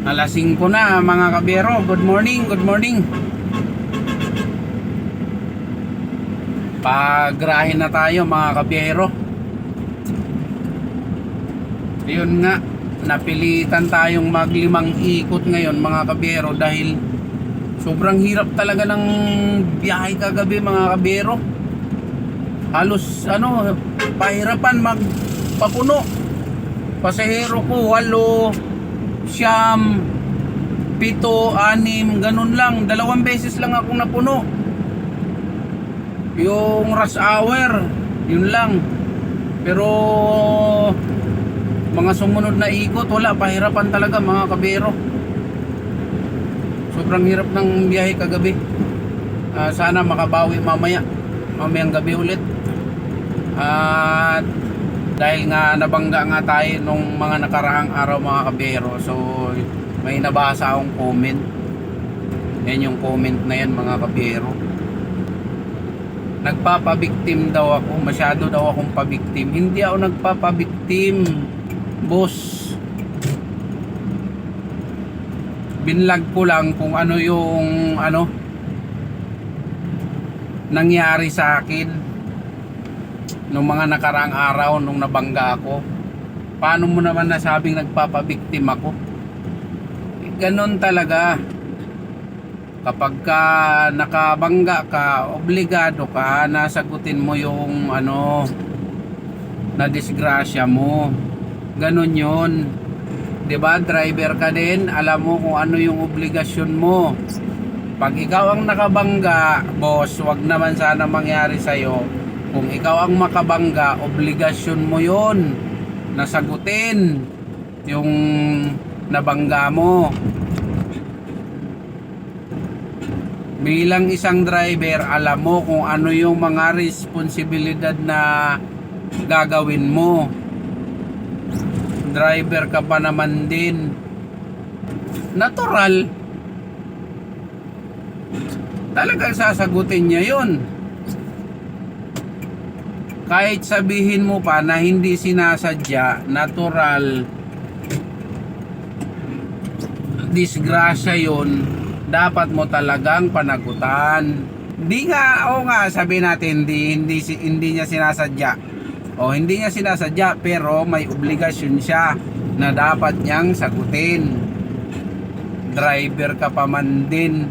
Alas 5 na mga kabiyero. Good morning, good morning. Pagrahin na tayo mga kabiyero. Yun nga, napilitan tayong maglimang ikot ngayon mga kabiyero dahil sobrang hirap talaga ng biyahe kagabi mga kabiyero. Halos pahirapan magpapuno. Pasahero ko 8, 9, 7, 6, ganun lang. 2 beses lang akong napuno. Yung rush hour, yun lang. Pero mga sumunod na ikot, wala, pahirapan talaga mga kabiyero. Sobrang hirap ng biyahe kagabi. Sana makabawi mamayang gabi ulit. At dahil nga nabangga nga tayo nung mga nakaraang araw mga kabiyero, so may nabasa akong comment. Yan yung comment na yan mga kabiyero. Nagpapabiktim daw ako, masyado daw akong pabiktim. Hindi ako nagpapabiktim, boss. Binlag ko lang kung ano yung nangyari sa akin nung mga nakaraang araw nung nabangga ako. Paano mo naman nasabing nagpapabiktim ako? Ganon talaga. Kapag ka nakabangga ka, obligado ka na sagutin mo yung na disgrasya mo. Ganon yun. 'Di ba? Driver ka din, alam mo kung ano yung obligasyon mo. Pag ikaw ang nakabangga, boss, wag naman sana mangyari sa'yo. Kung ikaw ang makabangga, obligasyon mo yun na sagutin yung nabangga mo. Bilang isang driver, alam mo kung ano yung mga responsibilidad na gagawin mo. Driver ka pa naman din. Natural. Talagang sasagutin niya yun. Kahit sabihin mo pa na hindi sinasadya, natural, disgrasya yun, dapat mo talagang panagutan. Hindi nga, sabi natin hindi niya sinasadya. O hindi niya sinasadya, pero may obligasyon siya na dapat niyang sagutin. Driver ka pa man din.